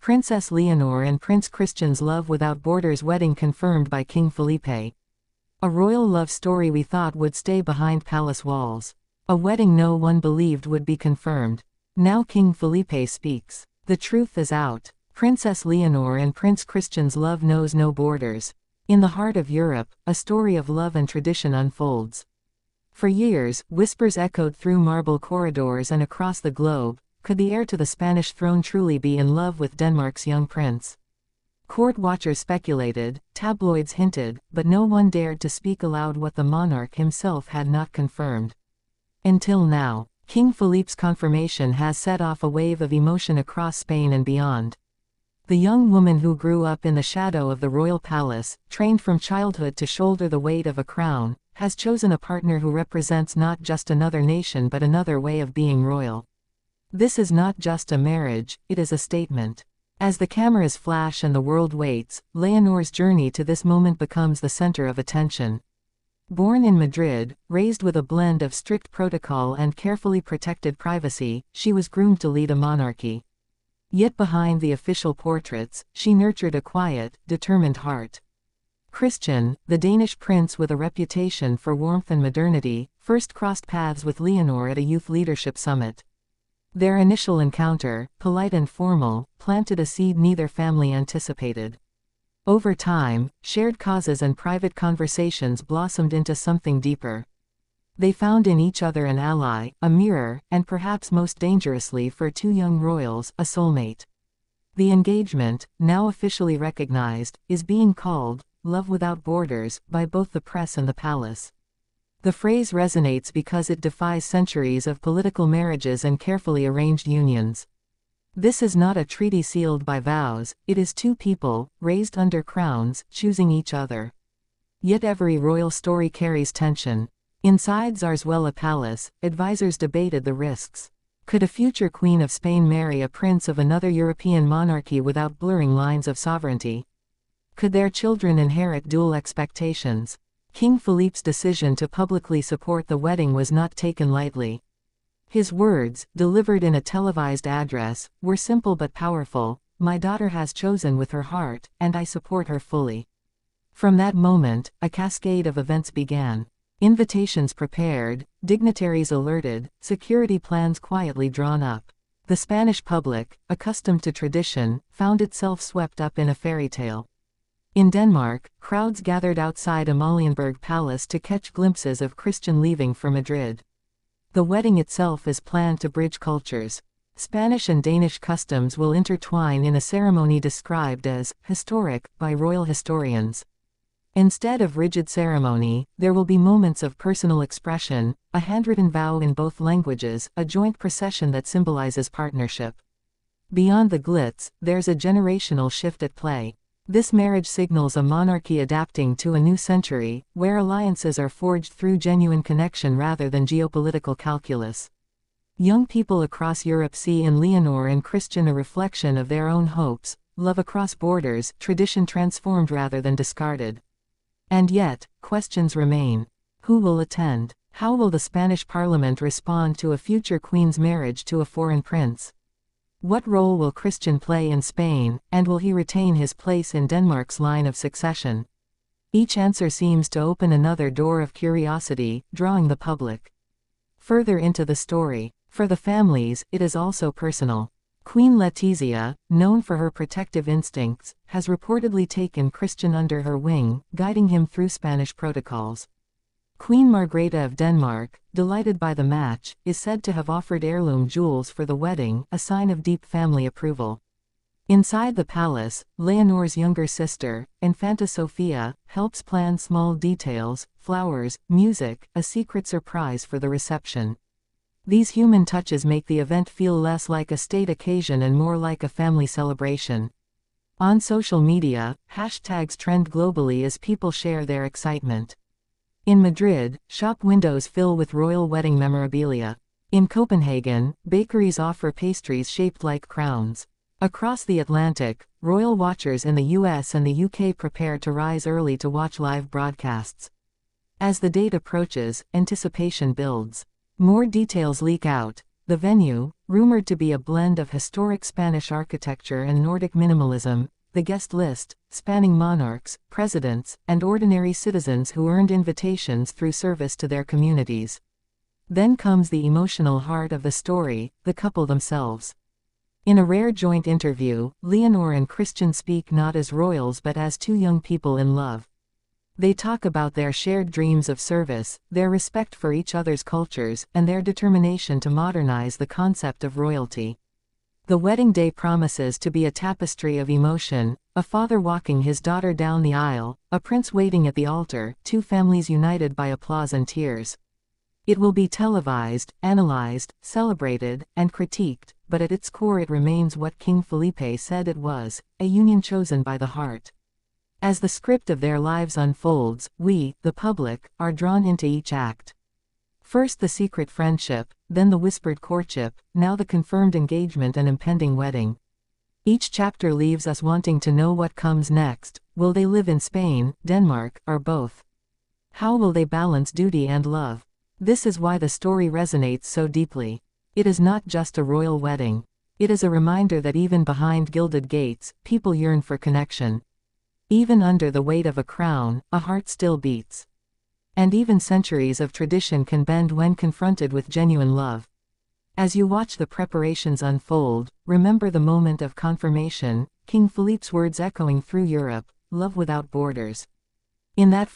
Princess Leonor and Prince Christian's love without borders wedding confirmed by King Felipe. A royal love story we thought would stay behind palace walls. A wedding no one believed would be confirmed. Now King Felipe speaks. The truth is out. Princess Leonor and Prince Christian's love knows no borders. In the heart of Europe, a story of love and tradition unfolds. For years, whispers echoed through marble corridors and across the globe. Could the heir to the Spanish throne truly be in love with Denmark's young prince? Court watchers speculated, tabloids hinted, but no one dared to speak aloud what the monarch himself had not confirmed. Until now, King Felipe's confirmation has set off a wave of emotion across Spain and beyond. The young woman who grew up in the shadow of the royal palace, trained from childhood to shoulder the weight of a crown, has chosen a partner who represents not just another nation but another way of being royal. This is not just a marriage, it is a statement. As the cameras flash and the world waits, Leonor's journey to this moment becomes the center of attention. Born in Madrid, raised with a blend of strict protocol and carefully protected privacy, she was groomed to lead a monarchy. Yet behind the official portraits, she nurtured a quiet, determined heart. Christian, the Danish prince with a reputation for warmth and modernity, first crossed paths with Leonor at a youth leadership summit. Their initial encounter, polite and formal, planted a seed neither family anticipated. Over time, shared causes and private conversations blossomed into something deeper. They found in each other an ally, a mirror, and perhaps most dangerously for two young royals, a soulmate. The engagement, now officially recognized, is being called love without borders by both the press and the palace. The phrase resonates because it defies centuries of political marriages and carefully arranged unions. This is not a treaty sealed by vows, it is two people, raised under crowns, choosing each other. Yet every royal story carries tension. Inside Zarzuela Palace, advisors debated the risks. Could a future Queen of Spain marry a prince of another European monarchy without blurring lines of sovereignty? Could their children inherit dual expectations? King Felipe's decision to publicly support the wedding was not taken lightly. His words, delivered in a televised address, were simple but powerful. "My daughter has chosen with her heart, and I support her fully." From that moment, a cascade of events began. Invitations prepared, dignitaries alerted, security plans quietly drawn up. The Spanish public, accustomed to tradition, found itself swept up in a fairy tale. In Denmark, crowds gathered outside Amalienborg Palace to catch glimpses of Christian leaving for Madrid. The wedding itself is planned to bridge cultures. Spanish and Danish customs will intertwine in a ceremony described as historic by royal historians. Instead of rigid ceremony, there will be moments of personal expression, a handwritten vow in both languages, a joint procession that symbolizes partnership. Beyond the glitz, there's a generational shift at play. This marriage signals a monarchy adapting to a new century, where alliances are forged through genuine connection rather than geopolitical calculus. Young people across Europe see in Leonor and Christian a reflection of their own hopes, love across borders, tradition transformed rather than discarded. And yet, questions remain. Who will attend? How will the Spanish parliament respond to a future queen's marriage to a foreign prince? What role will Christian play in Spain, and will he retain his place in Denmark's line of succession? Each answer seems to open another door of curiosity, drawing the public further into the story. For the families, it is also personal. Queen Letizia, known for her protective instincts, has reportedly taken Christian under her wing, guiding him through Spanish protocols. Queen Margrethe of Denmark, delighted by the match, is said to have offered heirloom jewels for the wedding, a sign of deep family approval. Inside the palace, Leonor's younger sister, Infanta Sofia, helps plan small details, flowers, music, a secret surprise for the reception. These human touches make the event feel less like a state occasion and more like a family celebration. On social media, hashtags trend globally as people share their excitement. In Madrid, shop windows fill with royal wedding memorabilia. In Copenhagen, bakeries offer pastries shaped like crowns. Across the Atlantic, royal watchers in the US and the UK prepare to rise early to watch live broadcasts. As the date approaches, anticipation builds. More details leak out. The venue, rumored to be a blend of historic Spanish architecture and Nordic minimalism, the guest list, spanning monarchs, presidents, and ordinary citizens who earned invitations through service to their communities. Then comes the emotional heart of the story, the couple themselves. In a rare joint interview, Leonor and Christian speak not as royals but as two young people in love. They talk about their shared dreams of service, their respect for each other's cultures, and their determination to modernize the concept of royalty. The wedding day promises to be a tapestry of emotion, a father walking his daughter down the aisle, a prince waiting at the altar, two families united by applause and tears. It will be televised, analyzed, celebrated, and critiqued, but at its core it remains what King Felipe said it was, a union chosen by the heart. As the script of their lives unfolds, we, the public, are drawn into each act. First the secret friendship, then the whispered courtship, now the confirmed engagement and impending wedding. Each chapter leaves us wanting to know what comes next. Will they live in Spain, Denmark, or both? How will they balance duty and love? This is why the story resonates so deeply. It is not just a royal wedding. It is a reminder that even behind gilded gates, people yearn for connection. Even under the weight of a crown, a heart still beats. And even centuries of tradition can bend when confronted with genuine love. As you watch the preparations unfold, remember the moment of confirmation, King Philippe's words echoing through Europe, "Love without borders." In that